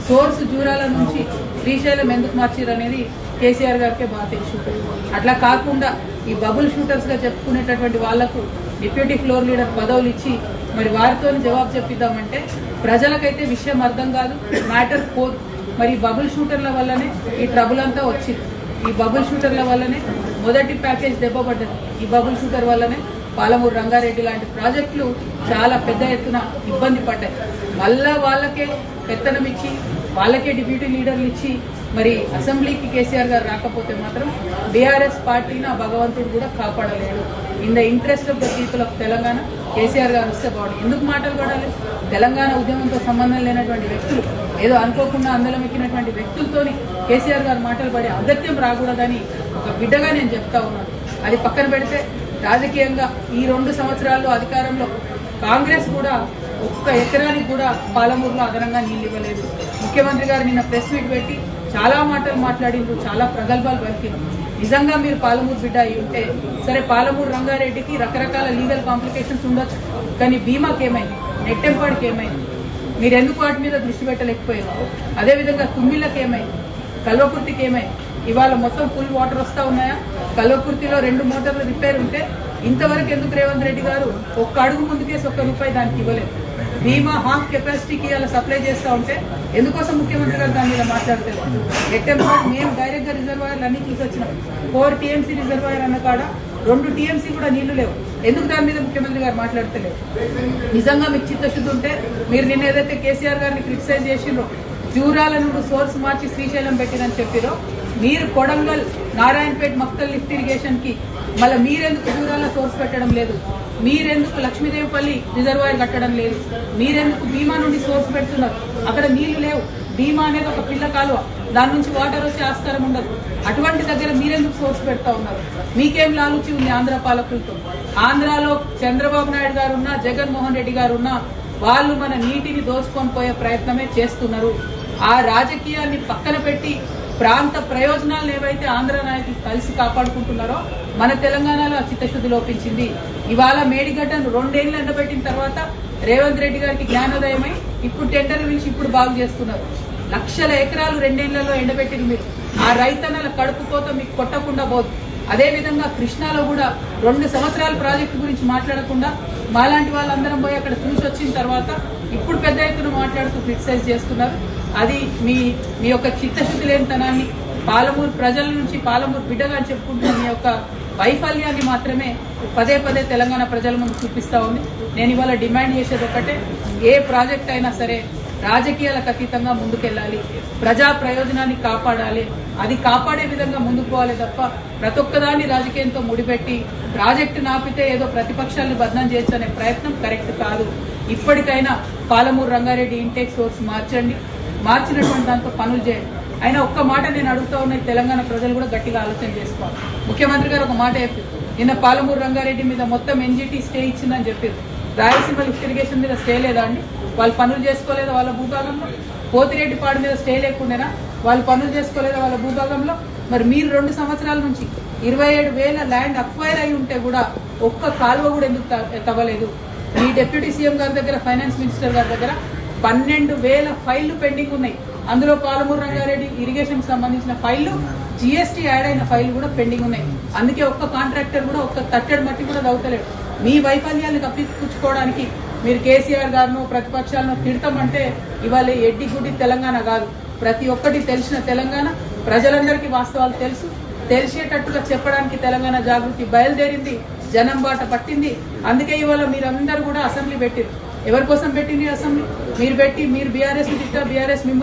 Source Jurala నుంచి శ్రీశైలం ఎందుకు మార్చారు అనేది కేసీఆర్ గారికే బాగా తెలుసు. అట్లా కాకుండా ఈ బబుల్ షూటర్స్ గా చెప్పుకునేటటువంటి వాళ్లకు డిప్యూటీ ఫ్లోర్ లీడర్ పదవులు ఇచ్చి మరి వారితో జవాబు చెప్పిద్దామంటే ప్రజలకైతే విషయం అర్థం కాదు, మ్యాటర్ పోదు. మరి బబుల్ షూటర్ల వల్లనే ఈ ట్రబుల్ అంతా వచ్చింది. ఈ బబుల్ షూటర్ల వల్లనే మొదటి ప్యాకేజ్ దెబ్బపడ్డది. ఈ బబుల్ షూటర్ వల్లనే పాలమూరు రంగారెడ్డి లాంటి ప్రాజెక్టులు చాలా పెద్ద ఎత్తున ఇబ్బంది పడ్డాయి. మళ్ళా వాళ్ళకే పెత్తనం ఇచ్చి వాళ్ళకే డిప్యూటీ లీడర్లు ఇచ్చి మరి అసెంబ్లీకి కేసీఆర్ గారు రాకపోతే మాత్రం బీఆర్ఎస్ పార్టీని ఆ భగవంతుడు కూడా కాపాడలేడు. In the interest of the people of Telangana KCR గారు వస్తే బాగుంది. ఎందుకు మాటలు పడాలి? తెలంగాణ ఉద్యమంతో సంబంధం లేనటువంటి వ్యక్తులు, ఏదో అనుకోకుండా అందలం ఎక్కినటువంటి వ్యక్తులతోని కేసీఆర్ గారు మాటలు పడే అగత్యం రాకూడదని ఒక బిడ్డగా నేను చెప్తా ఉన్నాను. అది పక్కన పెడితే రాజకీయంగా ఈ 2 సంవత్సరాల్లో అధికారంలో కాంగ్రెస్ కూడా ఒక్క ఎకరానికి కూడా పాలమూరులో అదనంగా నీళ్లు ఇవ్వలేదు. ముఖ్యమంత్రి గారు నిన్న ప్రెస్ మీట్ పెట్టి చాలా మాటలు మాట్లాడిండ్రు, చాలా ప్రగల్భాలు పలికిండ్రు. నిజంగా మీరు పాలమూరు బిడ్డ అయి ఉంటే సరే, పాలమూరు రంగారెడ్డికి రకరకాల లీగల్ కాంప్లికేషన్స్ ఉండొచ్చు, కానీ బీమాకి ఏమైంది, నెట్టెంపాడికి ఏమైంది, మీరు ఎందుకు వాటి మీద దృష్టి పెట్టలేకపోయారు? అదేవిధంగా తుమ్మిళ్ళకి ఏమైంది, కల్వకుర్తికి ఏమైంది? ఇవాళ మొత్తం ఫుల్ వాటర్ వస్తా ఉన్నాయా? కల్వకుర్తిలో 2 మోటార్లు రిపేర్ ఉంటే ఇంతవరకు ఎందుకు రేవంత్ రెడ్డి గారు ఒక్క అడుగు ముందుకేసి ₹1 దానికి ఇవ్వలేదు? బీమా హాఫ్ కెపాసిటీకి అలా సప్లై చేస్తూ ఉంటే ఎందుకోసం ముఖ్యమంత్రి గారు దాని మీద మాట్లాడతారు? ఎట్టెంపాడు మేము డైరెక్ట్ గా రిజర్వాయర్లు అన్ని చూసి వచ్చినాం. 4 TMC రిజర్వాయర్ అన్న కాడ 2 TMC కూడా నీళ్లు లేవు. ఎందుకు దాని మీద ముఖ్యమంత్రి గారు మాట్లాడతలేరు? నిజంగా మీకు చిత్తశుద్ధి ఉంటే మీరు నిన్న ఏదైతే కేసీఆర్ గారిని క్రిటిసైజ్ చేసిండ్రో, జూరాల నుండి సోర్స్ మార్చి శ్రీశైలం పెట్టినని చెప్పిరో, మీరు కొడంగల్ నారాయణపేట మక్తల్ లిఫ్ట్ ఇరిగేషన్ కి మళ్ళీ మీరెందుకు జూరాల సోర్స్ పెట్టడం లేదు? మీరెందుకు లక్ష్మీదేవిపల్లి రిజర్వాయర్ కట్టడం లేదు? మీరెందుకు భీమా నుండి సోర్స్ పెడుతున్నారు? అక్కడ నీళ్లు లేవు. భీమా అనేది ఒక పిల్ల కాలువ, దాని నుంచి వాటర్ వచ్చే ఆస్కారం ఉండదు. అటువంటి దగ్గర మీరెందుకు సోర్స్ పెడతా ఉన్నారు? మీకేం లాలుచి ఉంది ఆంధ్ర పాలకులతో? ఆంధ్రాలో చంద్రబాబు నాయుడు గారు ఉన్నా, జగన్మోహన్ రెడ్డి గారు ఉన్నా, వాళ్ళు మన నీటిని దోచుకొని పోయే ప్రయత్నమే చేస్తున్నారు. ఆ రాజకీయాన్ని పక్కన పెట్టి ప్రాంత ప్రయోజనాలను ఏవైతే ఆంధ్ర నాయకులు కలిసి కాపాడుకుంటున్నారో మన తెలంగాణలో చిత్తశుద్ధి లోపించింది. ఇవాళ మేడిగడ్డను 2 ఏళ్లు ఎండబెట్టిన తర్వాత రేవంత్ రెడ్డి గారికి జ్ఞానోదయమై ఇప్పుడు టెండర్లు పిలిచి ఇప్పుడు బాగు చేస్తున్నారు. లక్షల ఎకరాలు 2 ఏళ్లలో ఎండబెట్టిన మీరు ఆ రైతన్నల కడుపు కోత మీకు కొట్టకుండా పోదు. అదేవిధంగా కృష్ణాలో కూడా 2 సంవత్సరాల ప్రాజెక్టు గురించి మాట్లాడకుండా మాలాంటి వాళ్ళందరం పోయి అక్కడ చూసి వచ్చిన తర్వాత ఇప్పుడు పెద్ద ఎత్తున మాట్లాడుతూ క్రిటిసైజ్ చేస్తున్నారు. అది మీ యొక్క చిత్తశుద్ధి లేనితనాన్ని, పాలమూరు ప్రజల నుంచి పాలమూరు బిడ్డగా చెప్పుకుంటున్న మీ యొక్క వైఫల్యాన్ని మాత్రమే పదే పదే తెలంగాణ ప్రజల ముందు చూపిస్తా ఉంది. నేను ఇవాళ డిమాండ్ చేసేది ఒకటే, ఏ ప్రాజెక్ట్ అయినా సరే రాజకీయాలకు అతీతంగా ముందుకెళ్లాలి, ప్రజా ప్రయోజనాన్ని కాపాడాలి. అది కాపాడే విధంగా ముందుకు పోవాలి తప్ప ప్రతి ఒక్కదాన్ని రాజకీయంతో ముడిపెట్టి ప్రాజెక్టు నాపితే ఏదో ప్రతిపక్షాలను బదనం చేయొచ్చు అనే ప్రయత్నం కరెక్ట్ కాదు. ఇప్పటికైనా పాలమూరు రంగారెడ్డి ఇంటేక్ సోర్స్ మార్చండి, మార్చినటువంటి దాంతో పనులు చేయండి. అయినా ఒక్క మాట నేను అడుగుతా ఉన్న తెలంగాణ ప్రజలు కూడా గట్టిగా ఆలోచన చేసుకోవాలి. ముఖ్యమంత్రి గారు ఒక మాట చెప్పారు, నిన్న పాలమూరు రంగారెడ్డి మీద మొత్తం NGT స్టే ఇచ్చిందని చెప్పారు. రాయలసీమ లిఫ్ట్ ఇరిగేషన్ మీద స్టే లేదా అండి? వాళ్ళు పనులు చేసుకోలేదా వాళ్ళ భూభాగంలో? పోతిరెడ్డిపాడు మీద స్టే లేకుండానా? వాళ్ళు పనులు చేసుకోలేదా వాళ్ళ భూభాగంలో? మరి మీరు 2 సంవత్సరాల నుంచి 27,000 ల్యాండ్ అక్వైర్ అయి ఉంటే కూడా ఒక్క కాలువ కూడా ఎందుకు తవ్వలేదు? మీ డిప్యూటీ సీఎం గారి దగ్గర, ఫైనాన్స్ మినిస్టర్ గారి దగ్గర 12,000 ఫైళ్లు పెండింగ్ ఉన్నాయి. అందులో పాలమూరు రంగారెడ్డి ఇరిగేషన్ సంబంధించిన ఫైళ్లు, GST యాడ్ అయిన ఫైళ్లు కూడా పెండింగ్ ఉన్నాయి. అందుకే ఒక్క కాంట్రాక్టర్ కూడా ఒక్క తట్టెడు మట్టి కూడా దవ్వుతలేడు. మీ వైఫల్యాన్ని కప్పిపుచ్చుకోవడానికి మీరు కేసీఆర్ గారిను ప్రతిపక్షాలను తిడతామంటే ఇవాళ ఎడ్డి గుడ్డి తెలంగాణ కాదు, ప్రతి ఒక్కటి తెలిసిన తెలంగాణ. ప్రజలందరికీ వాస్తవాలు తెలుసు, తెలిసేటట్టుగా చెప్పడానికి తెలంగాణ జాగృతి బయలుదేరింది, జనం బాట పట్టింది. అందుకే ఇవాళ మీరందరూ కూడా అసెంబ్లీ పెట్టారు. ఎవరి కోసం పెట్టింది అసెంబ్లీ? మీరు పెట్టి మీరు బీఆర్ఎస్ తిట్టా, బీఆర్ఎస్ మిమ్మల్ని